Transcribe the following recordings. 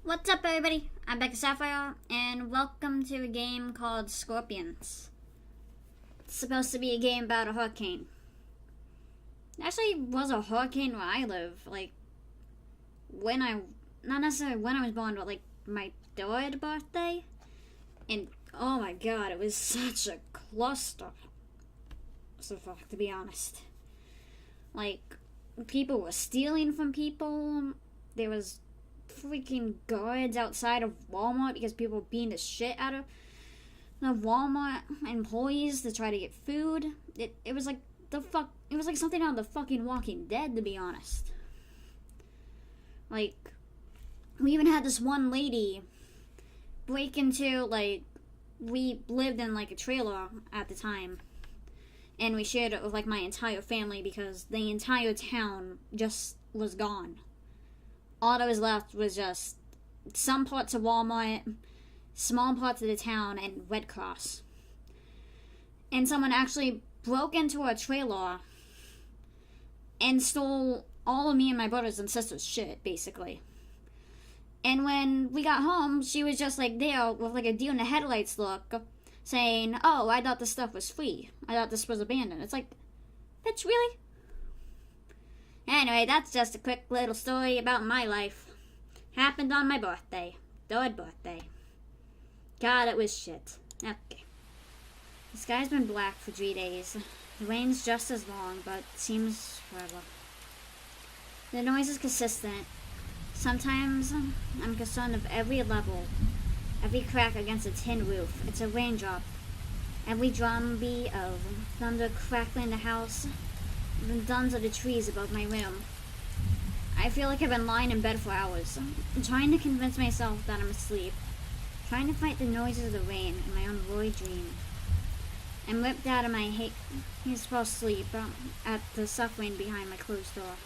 What's up, everybody? I'm Becca Sapphire, and welcome to a game called ʀᴏ. It's supposed to be a game about a hurricane. It actually was a hurricane where I live, not necessarily when I was born, but my third birthday. And oh my god, it was such a cluster. To be honest. People were stealing from people. There was freaking guards outside of Walmart because people were beating the shit out of the Walmart employees to try to get food. It was like it was like something out of the fucking Walking Dead, to be honest. We even had this one lady break into, we lived in a trailer at the time, and we shared it with my entire family because the entire town just was gone. All that was left was just some parts of Walmart, small parts of the town, and Red Cross. And someone actually broke into our trailer and stole all of me and my brothers and sisters' shit, basically. And when we got home, she was just there with a deer in the headlights look, saying, "Oh, I thought this stuff was free. I thought this was abandoned." It's bitch, really? Anyway, that's just a quick little story about my life. Happened on my birthday. Third birthday. God, it was shit. Okay. The sky's been black for 3 days. The rain's just as long, but seems forever. The noise is consistent. Sometimes I'm concerned of every level, every crack against a tin roof. It's a raindrop. Every drumbeat of thunder crackling the house, the duns of the trees above my room. I feel like I've been lying in bed for hours, trying to convince myself that I'm asleep, trying to fight the noises of the rain in my own void dream. I'm ripped out of my hateful sleep at the suffering behind my closed door.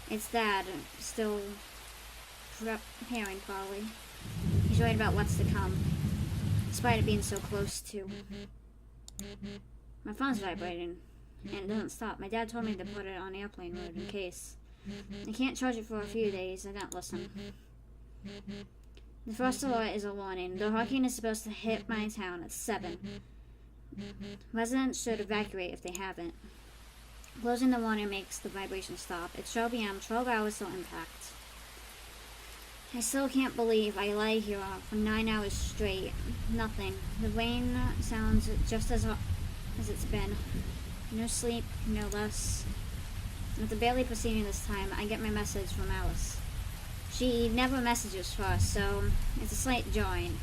It's Dad, still preparing probably. He's worried about what's to come, despite it being so close to. My phone's vibrating, and it doesn't stop. My dad told me to put it on airplane mode in case. I can't charge it for a few days. I don't listen. The first alert is a warning. The hurricane is supposed to hit my town at 7. Residents should evacuate if they haven't. Closing the warning makes the vibration stop. It's 12 p.m., 12 hours till impact. I still can't believe I lay here for 9 hours straight. Nothing. The rain sounds just as hot as it's been. No sleep, no less. After barely proceeding this time, I get my message from Alice. She never messages first, so it's a slight jarring.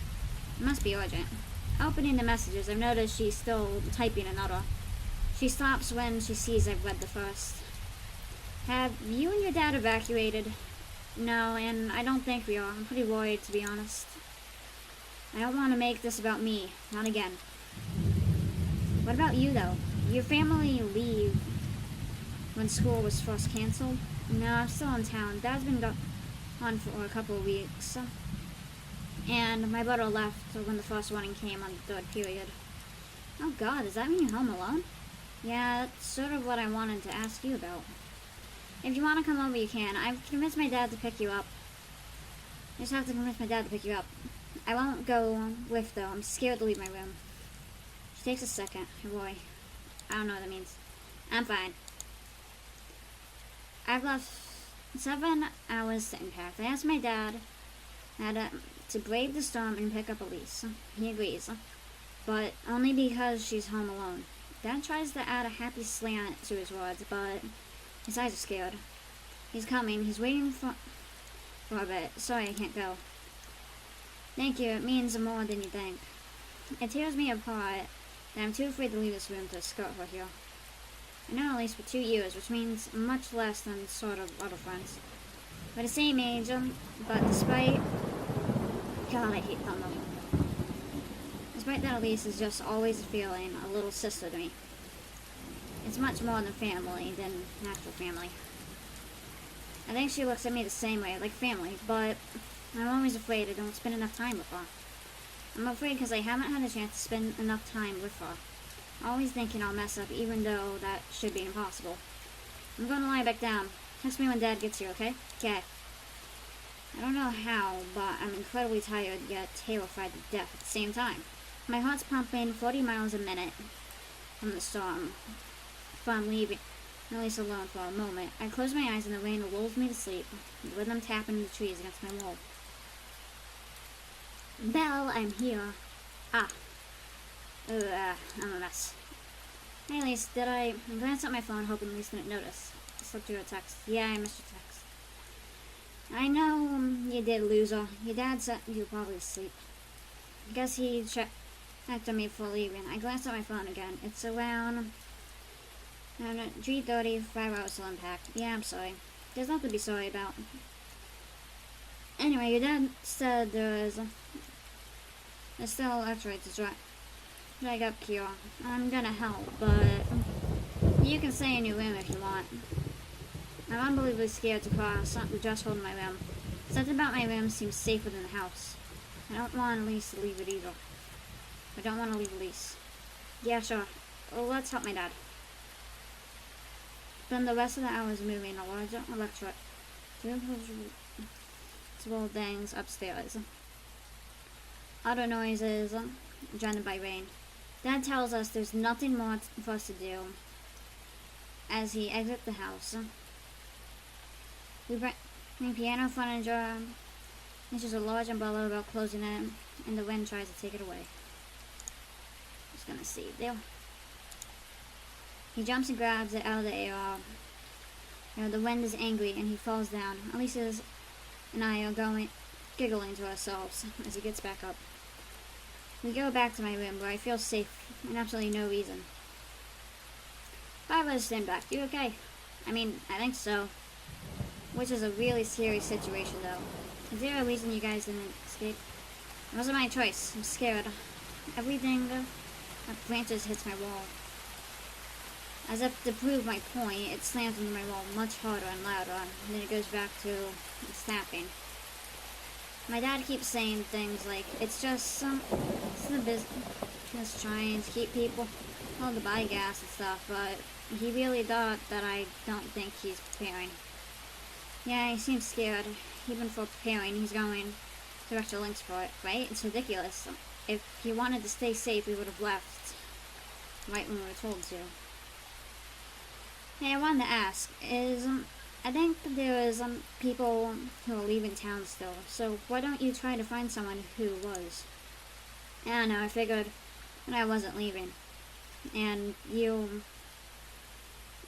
It must be urgent. Opening the messages, I've noticed she's still typing another. She stops when she sees I've read the first. Have you and your dad evacuated? No, and I don't think we are. I'm pretty worried, to be honest. I don't want to make this about me. Not again. What about you, though? Did your family leave when school was first canceled? No, I'm still in town. Dad's been gone for a couple of weeks. And my brother left when the first warning came on the third period. Oh god, does that mean you're home alone? Yeah, that's sort of what I wanted to ask you about. If you want to come over, you can. I've convinced my dad to pick you up. I just have to convince my dad to pick you up. I won't go with, though. I'm scared to leave my room. She takes a second. I worry. I don't know what that means. I'm fine. I've left 7 hours to impact. I asked my dad to brave the storm and pick up Elise. He agrees, but only because she's home alone. Dad tries to add a happy slant to his words, but his eyes are scared. He's coming. He's waiting for a bit. Sorry, I can't go. Thank you. It means more than you think. It tears me apart that I'm too afraid to leave this room to escort her here. I know Elise for 2 years, which means much less than sort of other friends. We're the same age, but despite... God, I hate thunder. Despite that, Elise is just always feeling a little sister to me. It's much more than family, than natural family. I think she looks at me the same way, like family, but I'm always afraid I don't spend enough time with her. I'm afraid because I haven't had a chance to spend enough time with her. Always thinking I'll mess up, even though that should be impossible. I'm going to lie back down. Text me when Dad gets here, okay? Okay. I don't know how, but I'm incredibly tired yet terrified to death at the same time. My heart's pumping 40 miles a minute from the storm. If I'm leaving, at least alone for a moment, I close my eyes and the rain lulls me to sleep, with them tapping the trees against my wall. Belle, I'm here. I'm a mess. Hey, Elise, I glanced at my phone hoping Elise didn't notice. I slipped her a text. Yeah, I missed your text. I know you did, loser. Your dad said you were probably asleep. I guess he checked on me before leaving. I glanced at my phone again. It's around 3:30, 5 hours till impact. Yeah, I'm sorry. There's nothing to be sorry about. Anyway, your dad said there's still electrolyte to drag up Kira. I'm gonna help, but you can stay in your room if you want. I'm unbelievably scared to cross the threshold in my room. Something about my room seems safer than the house. I don't want Elise to leave it either. I don't want to leave Elise. Yeah, sure. Well, let's help my dad. Spend the rest of the hours moving a large electric things upstairs. Other noises drowned by rain. Dad tells us there's nothing more for us to do as he exits the house. We bring piano furniture. There's just a large umbrella about closing it, and the wind tries to take it away. Just gonna see there. He jumps and grabs it out of the air. The wind is angry, and he falls down. Elise and I are giggling to ourselves as he gets back up. We go back to my room where I feel safe and absolutely no reason. Barbara's staying back. You okay? I mean, I think so. Which is a really scary situation, though. Is there a reason you guys didn't escape? It wasn't my choice. I'm scared. Everything that branches hits my wall. As if to prove my point, it slams into my wall much harder and louder, and then it goes back to snapping. My dad keeps saying things like, it's the business trying to keep people on the buy gas and stuff, but he really thought that I don't think he's preparing. Yeah, he seems scared. Even for preparing, he's going to extra links for it, right? It's ridiculous. If he wanted to stay safe, we would have left right when we were told to. Hey, I wanted to ask, I think there is people who are leaving town still, so why don't you try to find someone who was? I don't know, I figured that I wasn't leaving. And you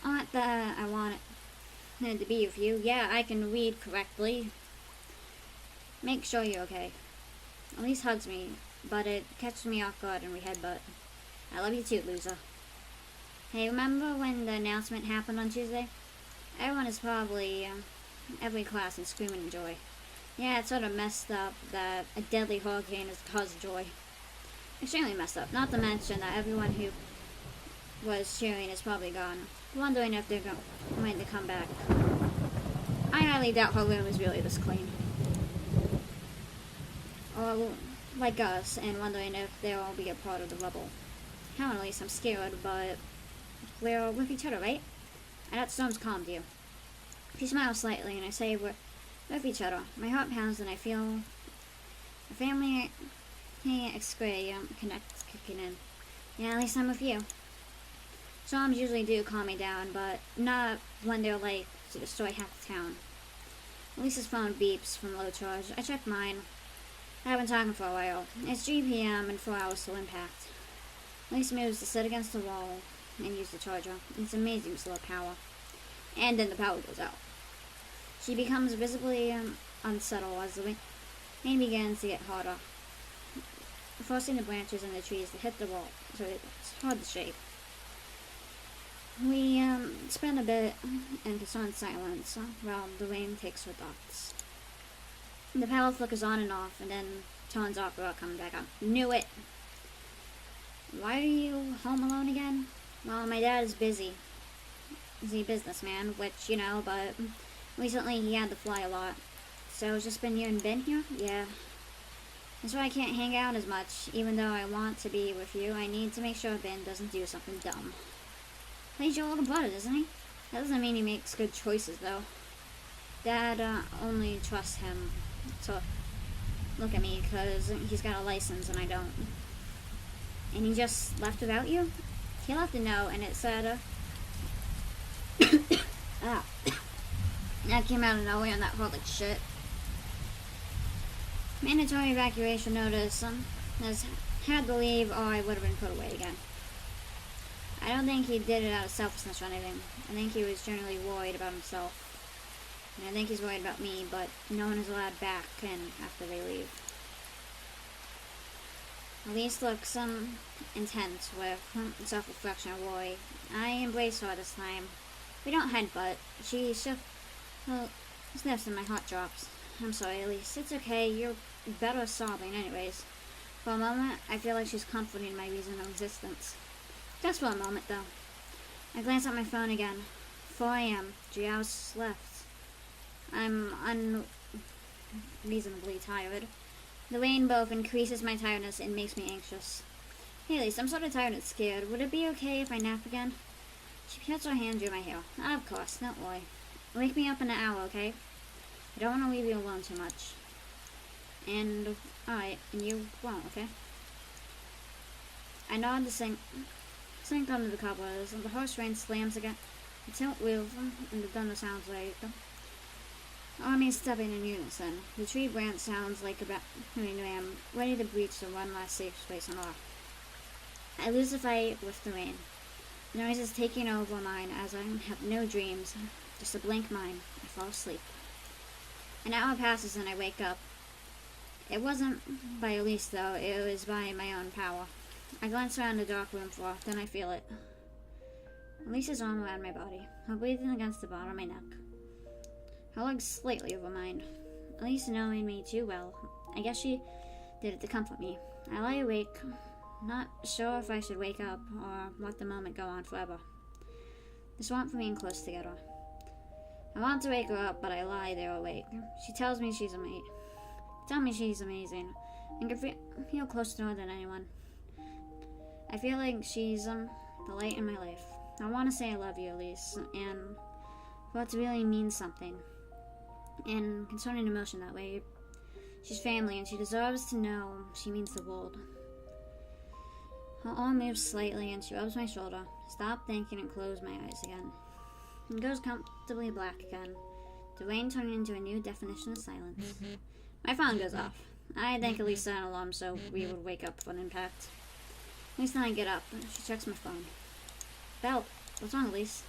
aren't that I wanted to be with you. Yeah, I can read correctly. Make sure you're okay. Elise hugs me, but it catches me off guard and we headbutt. I love you too, loser. Hey, remember when the announcement happened on Tuesday? Everyone is probably, every class is screaming in joy. Yeah, it's sort of messed up that a deadly hurricane is the cause of joy. Extremely messed up. Not to mention that everyone who was cheering is probably gone, wondering if they're going to come back. I highly doubt her room is really this clean. Or like us, and wondering if they'll all be a part of the rubble. Hell, at least I'm scared, but we're with each other, right? And that storm's calmed you. She smiles slightly, and I say we're with each other. My heart pounds, and I feel a family connect kicking in. Yeah, at least I'm with you. Storms usually do calm me down, but not when they're like to destroy half the town. Lisa's phone beeps from low charge. I check mine. I've been talking for a while. It's 3 p.m. and 4 hours till impact. Lisa moves to sit against the wall and use the charger. It's amazing slow power. And then the power goes out. She becomes visibly unsettled as the rain begins to get harder, forcing the branches and the trees to hit the wall, so it's hard to shake. We spend a bit in concerned silence while the rain takes her thoughts. The power flickers on and off, and then turns off without coming back on. Knew it! Why are you home alone again? Well, my dad is busy. He's a businessman, which, you know, but recently he had to fly a lot. So it's just been you and Ben here? Yeah. That's why I can't hang out as much. Even though I want to be with you, I need to make sure Ben doesn't do something dumb. He's your little brother, doesn't he? That doesn't mean he makes good choices, though. Dad only trusts him to look at me because he's got a license and I don't. And he just left without you? He left a note and it said, that came out of nowhere and that felt like shit. Mandatory evacuation notice. Has had to leave or I would have been put away again. I don't think he did it out of selfishness or anything. I think he was generally worried about himself. And I think he's worried about me, but no one is allowed back in after they leave. Elise looks intense with self-reflection or worry. I embrace her this time. We don't headbutt. She sniffs and my heart drops. I'm sorry, Elise. It's okay. You're better sobbing anyways. For a moment, I feel like she's comforting my reason of existence. Just for a moment, though. I glance at my phone again. 4 a.m. 3 hours left. I'm unreasonably tired. The rain both increases my tiredness and makes me anxious. Hey, Elise, I'm sort of tired and scared. Would it be okay if I nap again? She puts her hand through my hair. Of course, don't worry. Wake me up in an hour, okay? I don't want to leave you alone too much. And, alright, and you won't, okay? I nod to sink under the covers, and the harsh rain slams again. The tilt wheels, and the thunder sounds like armies stepping in unison. The tree branch sounds like a ram ready to breach the one last safe space on Earth. I lose the fight with the rain. The noise is taking over mine as I have no dreams, just a blank mind. I fall asleep. An hour passes and I wake up. It wasn't by Elise, though. It was by my own power. I glance around the dark room floor, then I feel it. Elise's arm around my body, her breathing against the bottom of my neck. Her legs slightly over mine. Elise knowing me too well. I guess she did it to comfort me. I lie awake, not sure if I should wake up or let the moment go on forever. The swamp remain close together. I want to wake her up, but I lie there awake. She tells me she's amazing. Tell me she's amazing. I can feel close to her than anyone. I feel like she's the light in my life. I want to say I love you, Elise, and for it to really mean something. And concerning emotion that way, she's family and she deserves to know she means the world. Her arm moves slightly and she rubs my shoulder. Stop thinking and close my eyes again. It goes comfortably black again. The rain turning into a new definition of silence. My phone goes off. I think Elise set an alarm so we would wake up for an impact. At least then I get up. She checks my phone. Belle, what's wrong, Elise?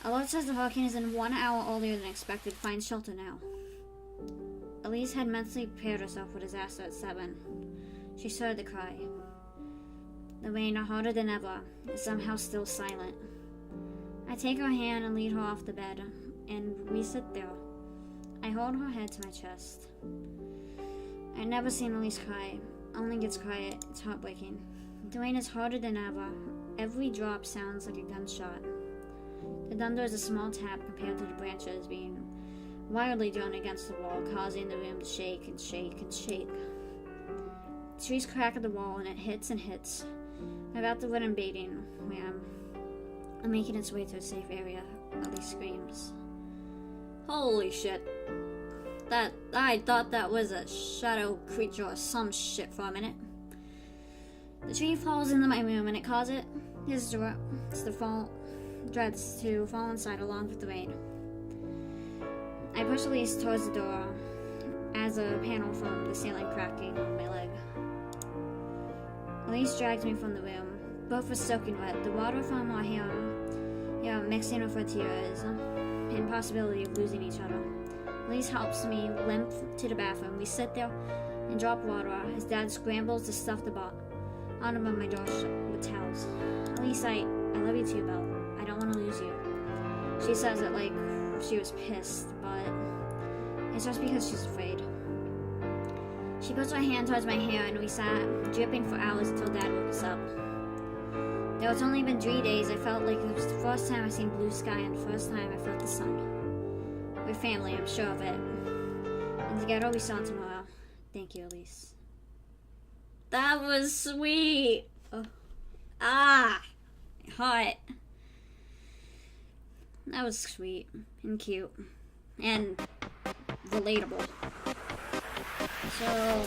Alert says the hurricane is in 1 hour earlier than expected. Find shelter now. Elise had mentally prepared herself for disaster at 7. She started to cry. The rain, harder than ever, is somehow still silent. I take her hand and lead her off the bed, and we sit there. I hold her head to my chest. I've never seen Elise cry. Only gets quiet. It's heartbreaking. The rain is harder than ever. Every drop sounds like a gunshot. The thunder is a small tap compared to the branches being wildly drawn against the wall, causing the room to shake and shake and shake. The trees crack at the wall and it hits and hits. About the wooden baiting ram making its way to a safe area. Elise screams. Holy shit. I thought that was a shadow creature or some shit for a minute. The tree falls into my room and it causes dreads to fall inside along with the rain. I push Elise towards the door as a panel from the ceiling cracking on my leg. Elise drags me from the room. Both were soaking wet. The water from our hair mixing with her tears, and possibility of losing each other. Elise helps me limp to the bathroom. We sit there and drop water as Dad scrambles to stuff the bottom of my door with towels. Elise, I love you too, Belle. I don't want to lose you. She says it like she was pissed, but it's just because she's afraid. She puts her hand towards my hair and we sat dripping for hours until Dad woke us up. Though it's only been 3 days, I felt like it was the first time I've seen blue sky and the first time I felt the sun. We're family, I'm sure of it. And together we saw tomorrow. Thank you, Elise. That was sweet. Oh. Hot. That was sweet and cute. And relatable. So,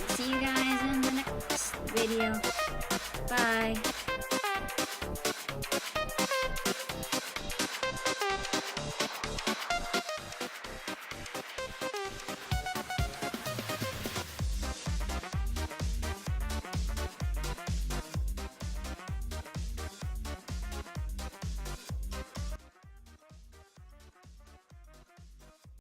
see you guys in the next video. Bye.